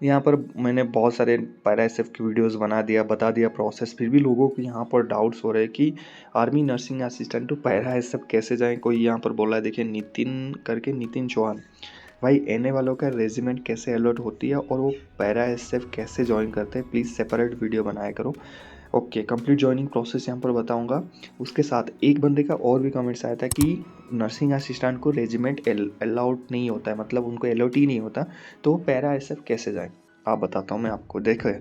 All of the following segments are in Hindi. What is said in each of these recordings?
यहाँ पर मैंने बहुत सारे पैरा एसएफ की वीडियोस बना दिया, बता दिया प्रोसेस, फिर भी लोगों को यहाँ पर डाउट्स हो रहे हैं कि army nursing assistant to para SF कैसे जाएं। कोई यहाँ पर बोला है, देखिए नितिन करके, नितिन चौहान, भाई एनए वालों का रेजिमेंट कैसे अलर्ट होती है और वो पैरा एसएफ कैसे ज्वाइन करते हैं, प्लीज़ सेपरेट वीडियो बनाया करो। ओके, कंप्लीट जॉइनिंग प्रोसेस यहाँ पर बताऊंगा। उसके साथ एक बंदे का और भी कमेंट्स आया था कि नर्सिंग असिस्टेंट को रेजिमेंट अलाउड नहीं होता है, मतलब उनको अलॉट ही नहीं होता, तो वो पैरा एसएफ कैसे जाए। आप बताता हूँ मैं आपको। देखो,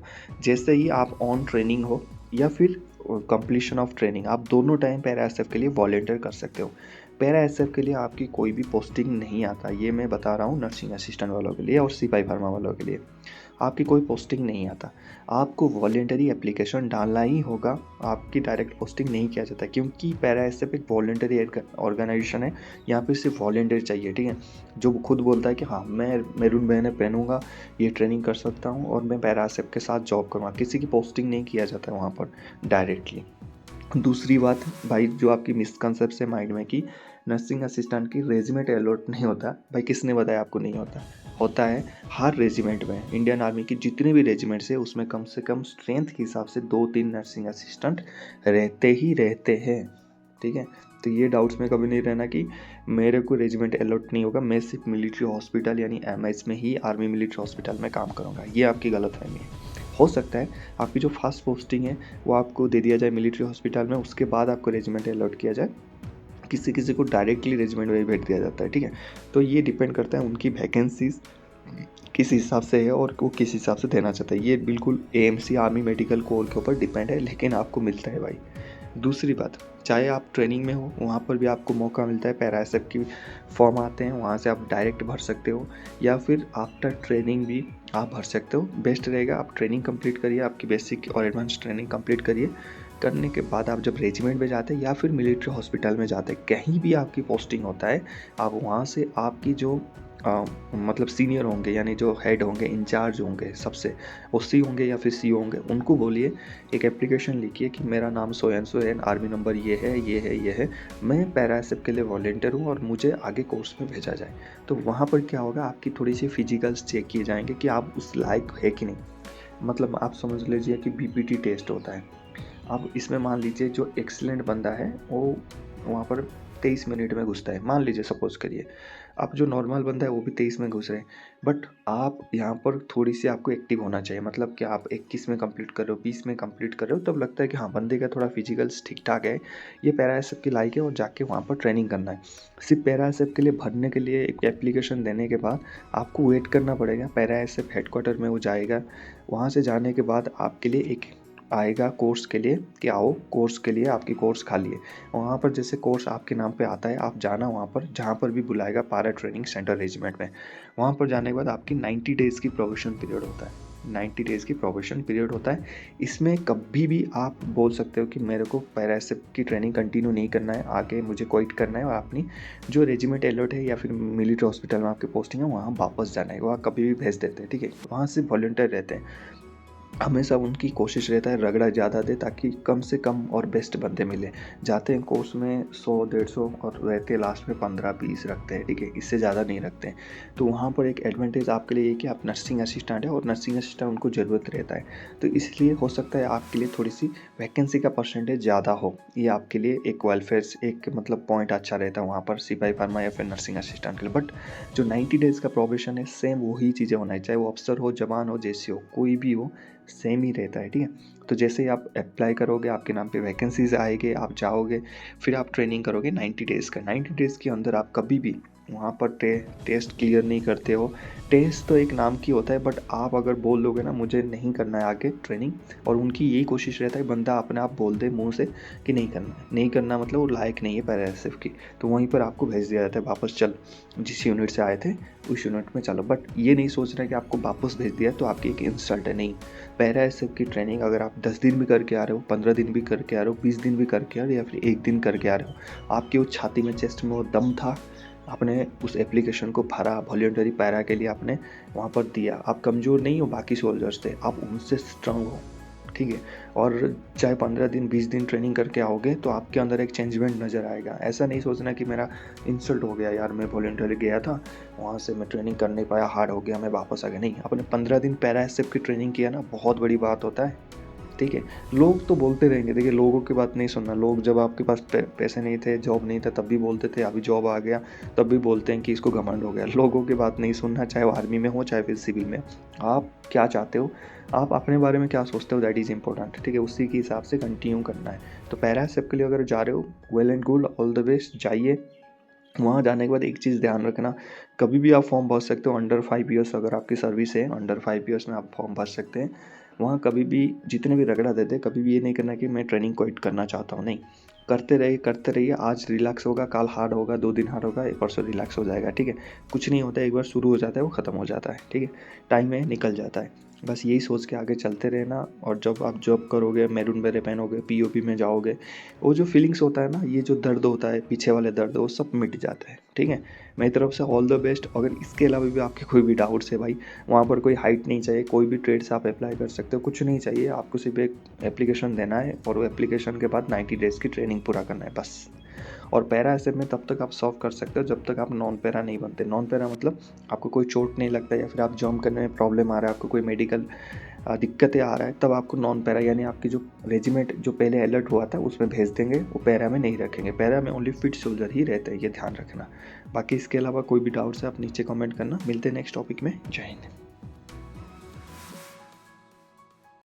जैसे ही आप ऑन ट्रेनिंग हो या फिर कंप्लीशन ऑफ ट्रेनिंग, आप दोनों टाइम पैरा एसएफ के लिए वॉलेंटियर कर सकते हो। पैरा एसएफ के लिए आपकी कोई भी पोस्टिंग नहीं आता, ये मैं बता रहा हूँ नर्सिंग असिस्टेंट वालों के लिए और सिपाही फार्मा वालों के लिए। आपकी कोई पोस्टिंग नहीं आता, आपको वॉलेंटरी एप्लीकेशन डालना ही होगा। आपकी डायरेक्ट पोस्टिंग नहीं किया जाता, क्योंकि पैरा एसएफ एक वॉलेंटरी ऑर्गेनाइजेशन है। यहाँ पे सिर्फ वॉलेंटियर चाहिए, ठीक है, जो खुद बोलता है कि हाँ मैं मैरून बहने पहनूंगा, ये ट्रेनिंग कर सकता हूँ और मैं पैरा एसएफ के साथ जॉब करूँगा। किसी की पोस्टिंग नहीं किया जाता है वहाँ पर डायरेक्टली। दूसरी बात भाई, जो आपकी मिसकंसेप्ट है माइंड में कि नर्सिंग असिस्टेंट की रेजिमेंट अलॉट नहीं होता, भाई किसने बताया आपको नहीं होता? होता है। हर रेजिमेंट में, इंडियन आर्मी की जितने भी रेजिमेंट्स है उसमें कम से कम स्ट्रेंथ के हिसाब से 2-3 नर्सिंग असिस्टेंट रहते ही रहते हैं, ठीक है। तो ये डाउट्स में कभी नहीं रहना कि मेरे को रेजिमेंट अलॉट नहीं होगा, मैं सिर्फ मिलिट्री हॉस्पिटल यानी एमएच में ही, आर्मी मिलिट्री हॉस्पिटल में काम करूँगा। ये आपकी गलतफहमी है। हो सकता है आपकी जो फर्स्ट पोस्टिंग है वो आपको दे दिया जाए मिलिट्री हॉस्पिटल में, उसके बाद आपको रेजिमेंट अलॉट किया जाए। किसी किसी को डायरेक्टली रेजिमेंट में भेज दिया जाता है, ठीक है। तो ये डिपेंड करता है उनकी वैकेंसीज किस हिसाब से है और वो किस हिसाब से देना चाहता है। ये बिल्कुल एएमसी आर्मी मेडिकल कोर के ऊपर डिपेंड है, लेकिन आपको मिलता है भाई। दूसरी बात, चाहे आप ट्रेनिंग में हो वहाँ पर भी आपको मौका मिलता है, पैरा एसएफ की फॉर्म आते हैं, वहाँ से आप डायरेक्ट भर सकते हो, या फिर आफ्टर ट्रेनिंग भी आप भर सकते हो। बेस्ट रहेगा आप ट्रेनिंग कंप्लीट करिए, आपकी बेसिक और एडवांस ट्रेनिंग कंप्लीट करिए। करने के बाद आप जब रेजिमेंट में जाते हैं या फिर मिलिट्री हॉस्पिटल में जाते हैं, कहीं भी आपकी पोस्टिंग होता है, आप वहाँ से आपकी जो मतलब सीनियर होंगे, यानी जो हेड होंगे, इंचार्ज होंगे, सबसे वो सी होंगे या फिर सीओ होंगे, उनको बोलिए एक एप्लीकेशन लिखिए कि मेरा नाम सो एंड सो है, आर्मी नंबर ये है, ये है, ये है, मैं पैरा एसएफ के लिए वॉलेंटियर हूँ और मुझे आगे कोर्स में भेजा जाए। तो वहाँ पर क्या होगा, आपकी थोड़ी सी फिजिकल्स चेक किए जाएंगे कि आप उस लायक है कि नहीं। मतलब आप समझ लीजिए कि बीपीटी टेस्ट होता है। अब इसमें मान लीजिए जो एक्सीलेंट बंदा है वो वहाँ पर 23 मिनट में घुसता है, मान लीजिए, सपोज करिए। अब जो नॉर्मल बंदा है वो भी 23 में घुस रहे हैं, बट आप यहाँ पर थोड़ी सी आपको एक्टिव होना चाहिए। मतलब कि आप 21 में कंप्लीट कर रहे हो, 20 में कंप्लीट कर रहे हो, तब लगता है कि हाँ बंदे का थोड़ा फिजिकल्स ठीक ठाक है, ये पैरा एसएफ की लायक है, और जाके वहाँ पर ट्रेनिंग करना है। सिर्फ पैरा एसएफ के लिए भरने के लिए एक एप्लीकेशन देने के बाद आपको वेट करना पड़ेगा। पैरा एसएफ हेडक्वार्टर में वो जाएगा, वहाँ से जाने के बाद आपके लिए एक आएगा कोर्स के लिए कि आओ कोर्स के लिए, आपकी कोर्स खाली है। वहाँ पर जैसे कोर्स आपके नाम पे आता है, आप जाना वहाँ पर, जहाँ पर भी बुलाएगा पारा ट्रेनिंग सेंटर रेजिमेंट में। वहाँ पर जाने के बाद आपकी 90 डेज़ की प्रोबेशन पीरियड होता है। 90 डेज़ की प्रोबेशन पीरियड होता है। इसमें कभी भी आप बोल सकते हो कि मेरे को पैरा एसएफ की ट्रेनिंग कंटिन्यू नहीं करना है, आगे मुझे क्विट करना है और अपनी जो रेजिमेंट अलर्ट है या फिर मिलिट्री हॉस्पिटल में आपकी पोस्टिंग है वहाँ वापस जाना है, वहाँ कभी भी भेज देते हैं, ठीक है। वहाँ से वॉलंटियर रहते हैं। हमेशा उनकी कोशिश रहता है रगड़ा ज़्यादा दे, ताकि कम से कम और बेस्ट बंदे मिले। जाते हैं कोर्स में 100-150 और रहते लास्ट में 15-20 रखते हैं, ठीक है, इससे ज़्यादा नहीं रखते हैं। तो वहाँ पर एक एडवांटेज आपके लिए ये कि आप नर्सिंग असिस्टेंट है और नर्सिंग असिस्टेंट उनको ज़रूरत रहता है, तो इसलिए हो सकता है आपके लिए थोड़ी सी वैकेंसी का परसेंटेज ज़्यादा हो। ये आपके लिए एक वेलफेयर, एक मतलब पॉइंट अच्छा रहता है वहाँ पर सिपाही फार्मा या फिर नर्सिंग असिस्टेंट के लिए। बट जो 90 डेज़ का प्रोबेशन है, सेम वही चीज़ें होना है, चाहे वो अफसर हो, जवान हो, जैसी हो, कोई भी हो, सेम ही रहता है, ठीक है। तो जैसे ही आप अप्लाई करोगे, आपके नाम पे वैकेंसीज आएंगे, आप जाओगे, फिर आप ट्रेनिंग करोगे 90 डेज़ का। 90 डेज़ के अंदर आप कभी भी वहाँ पर टेस्ट क्लियर नहीं करते हो। टेस्ट तो एक नाम की होता है, बट आप अगर बोल दोगे ना मुझे नहीं करना है आगे ट्रेनिंग, और उनकी यही कोशिश रहता है बंदा अपने आप बोल दे मुंह से कि नहीं करना है, नहीं करना मतलब वो लायक नहीं है पैरा एसएफ की, तो वहीं पर आपको भेज दिया जाता है वापस, चल जिस यूनिट से आए थे उस यूनिट में चलो। बट ये नहीं सोच रहा कि आपको वापस भेज दिया तो आपकी एक इंसल्ट है, नहीं। पैरा एसएफ की ट्रेनिंग अगर आप 10 दिन भी करके आ रहे हो, 15 दिन भी करके आ रहे हो, 20 दिन भी करके आ रहे हो, या फिर एक दिन करके आ रहे हो, आपकी वो छाती में, चेस्ट में वो दम था, आपने उस एप्लीकेशन को भरा, वॉलंटरी पैरा के लिए आपने वहाँ पर दिया, आप कमज़ोर नहीं हो बाकी सोल्जर्स थे, आप उनसे स्ट्रांग हो, ठीक है। और चाहे 15 दिन 20 दिन ट्रेनिंग करके आओगे तो आपके अंदर एक चेंजमेंट नज़र आएगा। ऐसा नहीं सोचना कि मेरा इंसल्ट हो गया यार, मैं वॉलंटियरली गया था, वहाँ से मैं ट्रेनिंग कर नहीं पाया, हार्ड हो गया, मैं वापस आ गया। नहीं, आपने 15 दिन पैरा एसएफ की ट्रेनिंग किया ना, बहुत बड़ी बात होता है। ठीक है। लोग तो बोलते रहेंगे, देखिए लोगों की बात नहीं सुनना। लोग जब आपके पास पैसे नहीं थे, जॉब नहीं था, तब भी बोलते थे, अभी जॉब आ गया तब भी बोलते हैं कि इसको घमंड हो गया। लोगों की बात नहीं सुनना, चाहे वो आर्मी में हो चाहे फिर सिविल में। आप क्या चाहते हो, आप अपने बारे में क्या सोचते हो, दैट इज़ इंपॉर्टेंट। ठीक है, उसी के हिसाब से कंटिन्यू करना है। तो पैरा एसएफ के लिए अगर जा रहे हो, well and good, all the best, जाइए। वहाँ जाने के बाद एक चीज़ ध्यान रखना, कभी भी आप फॉर्म भर सकते हो। अंडर 5 ईयर्स अगर आपकी सर्विस है, अंडर 5 ईयर्स में आप फॉर्म भर सकते हैं। वहाँ कभी भी जितने भी रगड़ा देते, कभी भी ये नहीं करना कि मैं ट्रेनिंग क्विट करना चाहता हूँ, नहीं। करते रहिए। आज रिलैक्स होगा, कल हार्ड होगा, 2 दिन हार्ड होगा, 1 परसों रिलैक्स हो जाएगा। ठीक है, कुछ नहीं होता है, एक बार शुरू हो जाता है वो ख़त्म हो जाता है। ठीक है, टाइम में निकल जाता है। बस यही सोच के आगे चलते रहना। और जब आप जॉब करोगे, मैरून बेरे पहनोगे, पीओपी में जाओगे, वो जो फीलिंग्स होता है ना, ये जो दर्द होता है, पीछे वाले दर्द, वो सब मिट जाते हैं। ठीक है, मेरी तरफ से ऑल द बेस्ट। अगर इसके अलावा भी आपके कोई भी डाउट्स है भाई, वहाँ पर कोई हाइट नहीं चाहिए, कोई भी ट्रेड्स आप अप्लाई कर सकते हो, कुछ नहीं चाहिए, आपको सिर्फ एक एप्लीकेशन देना है और वो एप्लीकेशन के बाद 90 डेज़ की ट्रेनिंग पूरा करना है बस। और पैरा एसएफ में तब तक आप सॉल्व कर सकते हो जब तक आप नॉन पैरा नहीं बनते। नॉन पैरा मतलब आपको कोई चोट नहीं लगता या फिर आप जंप करने में प्रॉब्लम आ रहा है, आपको कोई मेडिकल दिक्कतें आ रहा है, तब आपको नॉन पैरा यानी आपकी जो रेजिमेंट जो पहले अलर्ट हुआ था उसमें भेज देंगे, वो पैरा में नहीं रखेंगे। पैरा में ओनली फिट सोल्जर ही रहते हैं, ये ध्यान रखना। बाकी इसके अलावा कोई भी डाउट्स है आप नीचे कमेंट करना। मिलते हैं नेक्स्ट टॉपिक में। जय हिंद।